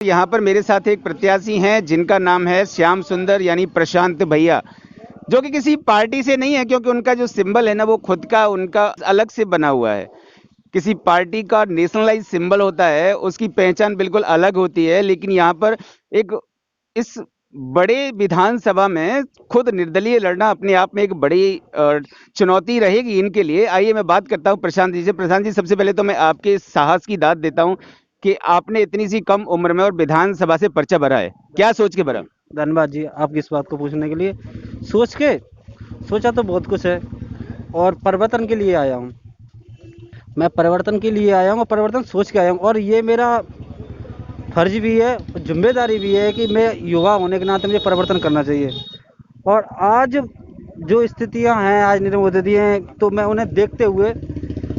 यहाँ पर मेरे साथ एक प्रत्याशी हैं जिनका नाम है श्याम सुंदर यानी प्रशांत भैया, जो कि किसी पार्टी से नहीं है क्योंकि उनका जो सिंबल है ना वो खुद का उनका अलग से बना हुआ है। किसी पार्टी का नेशनलाइज सिंबल होता है, उसकी पहचान बिल्कुल अलग होती है, लेकिन यहाँ पर एक इस बड़े विधानसभा में खुद निर्दलीय लड़ना अपने आप में एक बड़ी चुनौती रहेगी इनके लिए। आइए मैं बात करता हूँ प्रशांत जी से। प्रशांत जी, सबसे पहले तो मैं आपके साहस की दाद देता हूँ कि आपने इतनी सी कम उम्र में और विधानसभा से पर्चा भरा है। क्या सोच के भरा? धन्यवाद जी आपकी इस बात को पूछने के लिए। सोच के सोचा तो बहुत कुछ है और परिवर्तन के लिए आया हूँ। मैं परिवर्तन के लिए आया हूँ और परिवर्तन सोच के आया हूँ और ये मेरा फर्ज भी है और जिम्मेदारी भी है कि मैं युवा होने के नाते मुझे परिवर्तन करना चाहिए। और आज जो स्थितियाँ हैं, आज नरेंद्र मोदी हैं, तो मैं उन्हें देखते हुए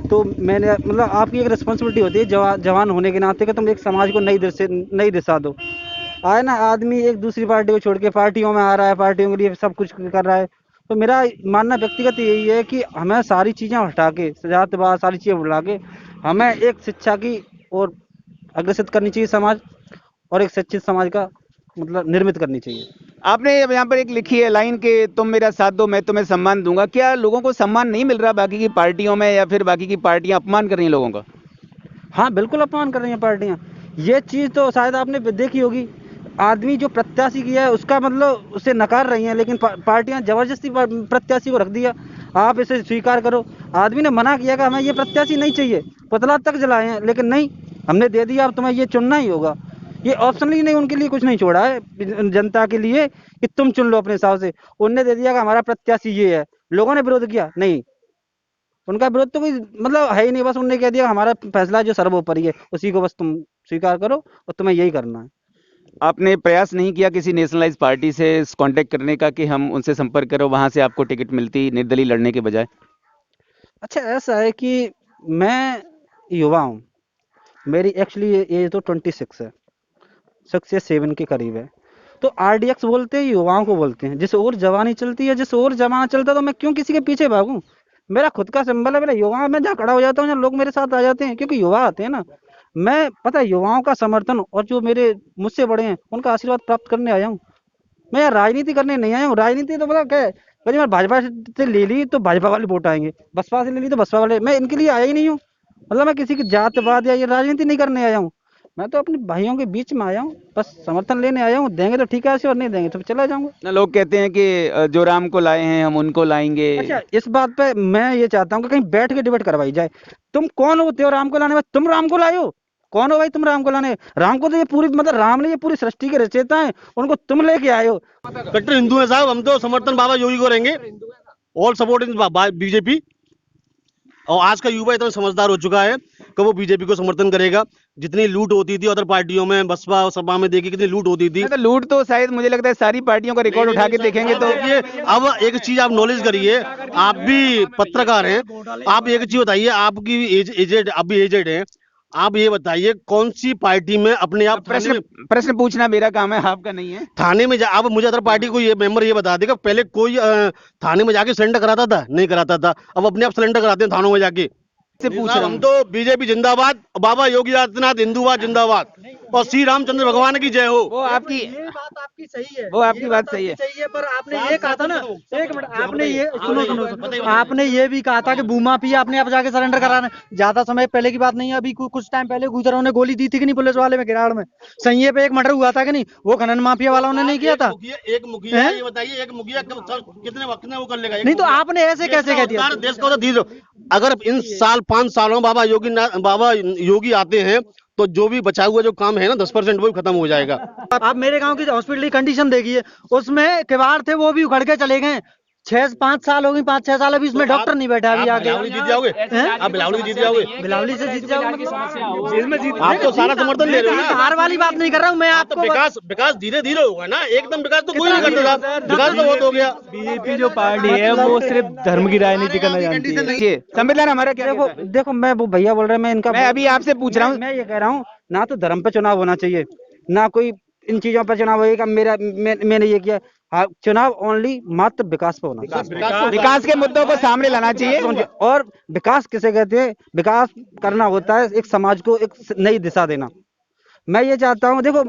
तो मैंने मतलब आपकी एक रिस्पॉन्सिबिलिटी होती है जवान होने के नाते कि तुम एक समाज को नई दिशा दो। आए ना आदमी एक दूसरी पार्टी को छोड़ के पार्टियों में आ रहा है, पार्टियों के लिए सब कुछ कर रहा है। तो मेरा मानना व्यक्तिगत यही है कि हमें सारी चीज़ें हटा के, जातिवाद सारी चीज़ें भुला के हमें एक शिक्षा की ओर अग्रसित करनी चाहिए समाज, और एक शिक्षित समाज का मतलब निर्मित करनी चाहिए। आपने अब यहाँ पर एक लिखी है लाइन कि तुम मेरा साथ दो मैं तुम्हें सम्मान दूंगा। क्या लोगों को सम्मान नहीं मिल रहा बाकी की पार्टियों में, या फिर बाकी की पार्टियां अपमान कर रही हैं लोगों का? हाँ बिल्कुल अपमान कर रही हैं पार्टियाँ। ये चीज़ तो शायद आपने देखी होगी। आदमी जो प्रत्याशी किया है उसका मतलब उसे नकार रही हैं, लेकिन पार्टियां जबरदस्ती प्रत्याशी को रख दिया, आप इसे स्वीकार करो। आदमी ने मना किया कि हमें ये प्रत्याशी नहीं चाहिए, पुतला तक जलाए हैं, लेकिन नहीं, हमने दे दिया, अब तुम्हें ये चुनना ही होगा। ये ऑप्शन ही नहीं, उनके लिए कुछ नहीं छोड़ा है जनता के लिए कि तुम चुन लो अपने हिसाब से। उनने दे दिया कि हमारा प्रत्याशी ये है। लोगों ने विरोध किया नहीं, उनका विरोध तो कोई मतलब है ही नहीं। बस उन्होंने कह दिया हमारा फैसला जो सर्वोपरि है उसी को बस तुम स्वीकार करो और तुम्हें यही करना है। आपने प्रयास नहीं किया किसी नेशनलाइज पार्टी से कांटेक्ट करने का कि हम उनसे संपर्क करो, वहां से आपको टिकट मिलती निर्दलीय लड़ने के बजाय? अच्छा ऐसा है कि मैं युवा हूँ, मेरी एक्चुअली एज तो 26 है, 6 या 7 के करीब है। तो आरडीएक्स बोलते हैं, युवाओं को बोलते हैं। जिस और जवानी चलती है, जिस और जमाना चलता है, तो मैं क्यों किसी के पीछे भागूं। मेरा खुद का सिंबल है, मेरा युवा। मैं जहाँ खड़ा हो जाता हूँ, जहाँ लोग मेरे साथ आ जाते हैं, क्योंकि युवा आते हैं ना। मैं पता है युवाओं का समर्थन और जो मेरे मुझसे बड़े हैं उनका आशीर्वाद प्राप्त करने आया हूँ। मैं यार राजनीति करने नहीं आया हूँ। राजनीति तो मतलब क्या है, कभी मैं भाजपा से ले ली तो भाजपा वाले वोट आएंगे, बसपा से ले ली तो बसपा वाले। मैं इनके लिए आया ही नहीं हूँ। मतलब मैं किसी की जातवाद या ये राजनीति नहीं करने आया हूँ। मैं तो अपने भाइयों के बीच में आया हूँ, बस समर्थन लेने आया हूँ। देंगे तो ठीक है और नहीं देंगे तो चला जाऊंगा। ना लोग कहते हैं कि जो राम को लाए हैं हम उनको लाएंगे। अच्छा इस बात पे मैं ये चाहता हूँ कि कहीं बैठ के डिबेट करवाई जाए। तुम कौन होते हो राम को लाने में? तुम राम को लाए हो? कौन हो भाई तुम राम को लाने? राम को तो ये पूरी मतलब राम ने ये पूरी सृष्टि के रचयिता है, उनको तुम लेके आए हो। कट्टर हिंदू है साहब, हम तो समर्थन बाबा योगी को रहेंगे। All support in BJP. और आज का युवा इतना समझदार हो चुका है कि वो बीजेपी को समर्थन करेगा। जितनी लूट होती थी अदर पार्टियों में, बसपा और सपा में देखी कितनी लूट होती थी। तो लूट तो शायद मुझे लगता है सारी पार्टियों का रिकॉर्ड उठा के देखेंगे तो ये अब एक चीज आप नॉलेज करिए, आप भी पत्रकार हैं, आप एक चीज बताइए, आपकी एजेड, आप भी एजेड हैं, आप ये बताइए कौन सी पार्टी में अपने आप प्रश्न पूछना मेरा काम है, आपका नहीं है। थाने में अब मुझे अदर पार्टी को ये मेंबर ये बता देगा, पहले कोई थाने में जाके सरेंडर कराता था? नहीं कराता था। अब अपने आप सरेंडर कराते हैं थानों में जाके। से पूछ रहा हम तो बीजेपी जिंदाबाद, बाबा योगी आदित्यनाथ हिंदूवाद जिंदाबाद, और श्री रामचंद्र भगवान की जय हो। वो आपकी ये बात आपकी सही है, वो आपकी बात सही है। पर आपने ये कहा था ना, एक मिनट, आपने ये सुनो, आपने ये भी कहा था कि भूमाफिया अपने आप जाके सरेंडर कराना। ज्यादा समय पहले की बात नहीं है, अभी कुछ टाइम पहले गुजरों ने गोली दी थी कि नहीं पुलिस वाले में गिराड़ में, संये पे एक मर्डर हुआ था कि नहीं, वो खनन माफिया वालों ने नहीं किया था? एक मुखिया, ये बताइए एक मुखिया कितने वक्त में वो कर लेगा? नहीं तो आपने ऐसे कैसे कह दिया? देश को तो धीरे, अगर इन 5 सालों बाबा योगी आते हैं तो जो भी बचा हुआ जो काम है ना 10% वो भी खत्म हो जाएगा। आप मेरे गांव की हॉस्पिटल की कंडीशन देखिए, उसमें किवाड़ थे वो भी उखड़ के चले गए। 5 साल हो गई, 5-6 साल, अभी इसमें डॉक्टर नहीं बैठा अभी आगे। जीत जाओगे आप, बिलावली जीत जाओगे, बिलावली से जीत जाओगे। आप तो सारा समर्थन ले रहे हो ना। हार वाली बात नहीं कर रहा हूँ मैं आपको। विकास धीरे धीरे होगा ना, एकदम विकास तो कोई नहीं करता था, विकास तो बहुत हो गया। बीजेपी जो पार्टी है वो सिर्फ धर्म की राजनीति करना जानती है। संविधान हमारा क्या देखो देखो, मैं वो भैया बोल रहे हैं, मैं इनका, मैं अभी आपसे पूछ रहा हूँ। मैं ये कह रहा हूँ, ना तो धर्म पे चुनाव होना चाहिए, ना कोई इन चीजों पर चुनाव होगा। मैंने ये किया। हाँ, चुनाव ओनली मात्र विकास पे होना चाहिए। विकास के मुद्दों को सामने लाना चाहिए। और विकास किसे कहते हैं? विकास करना होता है एक समाज को एक नई दिशा देना। मैं ये चाहता हूँ, देखो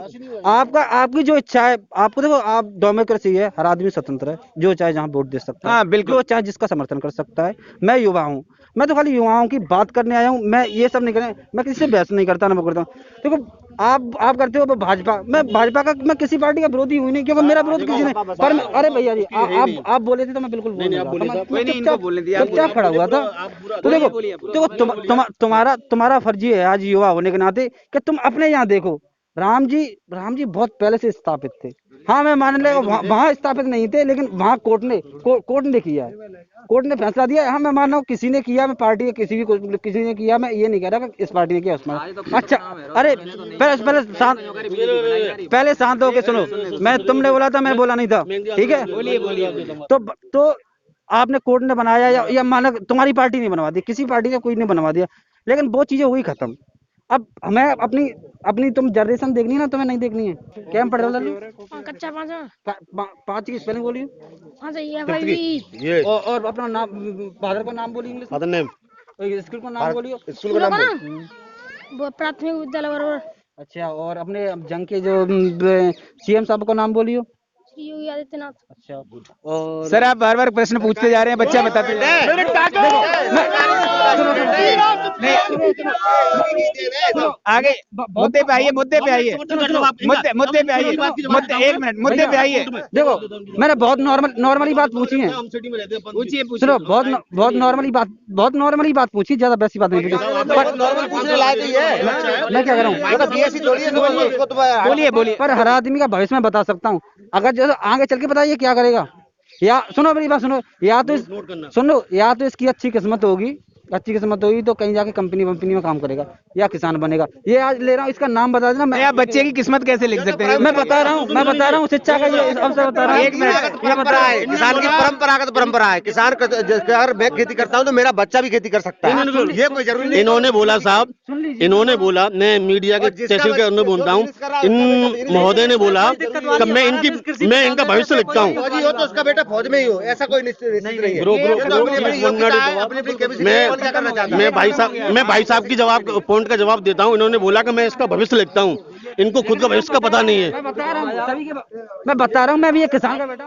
आपकी जो इच्छा है, आपको देखो, आप डेमोक्रेसी है, हर आदमी स्वतंत्र है, जो चाहे जहाँ वोट दे सकता है, हाँ, बिल्कुल। जो चाहे जिसका समर्थन कर सकता है। मैं युवा हूँ, मैं तो खाली युवाओं की बात करने आया हूँ, मैं ये सब नहीं करने, मैं किसी से बहस नहीं करता, ना मैं करता हूँ। देखो आप करते हो वो भाजपा, मैं भाजपा का, मैं किसी पार्टी का विरोधी हुई नहीं, क्योंकि मेरा विरोध किसी ने, पर अरे भैया जी, आप बोले थे तो मैं बिल्कुल बोल रहा था, कोई नहीं, इनको बोलने दिया, आप चुपचाप खड़ा हुआ था। तो देखो तुम्हारा फर्जी है आज युवा होने के नाते कि तुम अपने यहाँ देखो, राम जी बहुत पहले से स्थापित थे। हाँ, मैं मान ले वहाँ स्थापित नहीं थे, लेकिन वहाँ कोर्ट ने किया है, कोर्ट ने फैसला दिया है। हाँ, मैं मान रहा हूँ किसी ने किया, मैं पार्टी के किसी ने किया, मैं ये नहीं कह रहा कि इस पार्टी ने किया उसमें। अच्छा, अरे पहले शांत होके सुनो, मैं तुमने बोला था, मैं बोला नहीं था, ठीक है। तो आपने कोर्ट ने बनाया या माना तुम्हारी पार्टी ने बनवा दी, किसी पार्टी ने कोई नहीं बनवा दिया, लेकिन वो चीजें हुई खत्म। अब हमें अपनी तुम जनरेशन देखनी है ना, तुम्हें नहीं देखनी है। क्या पढ़ रहा कच्चा पाँच की स्पेलिंग बोलिए। ये और अपना नाम, फादर का नाम बोलिए, इंग्लिश फादर नेम, स्कूल का नाम बोलिए, स्कूल का नाम वो प्राथमिक विद्यालय बरोबर अच्छा, और अपने जंग के जो सीएम साहब का नाम बोलिए। श्री योगी आदित्यनाथ। अच्छा, और सर आप बार बार प्रश्न पूछते जा रहे हैं, बच्चा बताते जा रहे हैं। आगे मुद्दे पे आइए, मुद्दे पे आइए, मुद्दे पे आइए, एक मिनट, मुद्दे पे आइए। देखो, मैंने बहुत नॉर्मली बात पूछी है, पूछिए सुनो, बहुत नॉर्मली बात पूछी, ज्यादा वैसी बात नहीं पूछी। मैं क्या कर रहा हूँ, बोलिए। पर हर आदमी का भविष्य मैं बता सकता हूँ, अगर जैसे आगे चल के बताइए क्या करेगा। या सुनो मेरी बात सुनो, या तो इसकी अच्छी किस्मत होगी तो कहीं जाके कंपनी में काम करेगा, या किसान बनेगा। ये आज ले रहा हूँ, इसका नाम बता देना। मैं आप बच्चे की किस्मत कैसे लिख सकते हैं? मैं बता रहा हूँ शिक्षा का ये अवसर बता रहा हूँ। एक मिनट, ये बता रहा है किसान की परंपरा है। किसान अगर मैं खेती करता हूँ तो मेरा बच्चा भी खेती कर सकता है, ये कोई जरूरी नहीं। इन्होंने बोला साहब, इन्होंने बोला, मैं मीडिया के तहसील के अंदर बोलता हूँ, इन महोदय ने बोला कि मैं इनका भविष्य लिखता हूँ। फौजी हो तो उसका बेटा फौज में ही हो, ऐसा कोई निश्चित नहीं है। मैं भाई साहब की पॉइंट का जवाब देता हूँ। इन्होंने बोला कि मैं इसका भविष्य लिखता हूँ, इनको खुद का भविष्य का पता नहीं है। मैं बता रहा हूँ, मैं भी एक किसान का बेटा।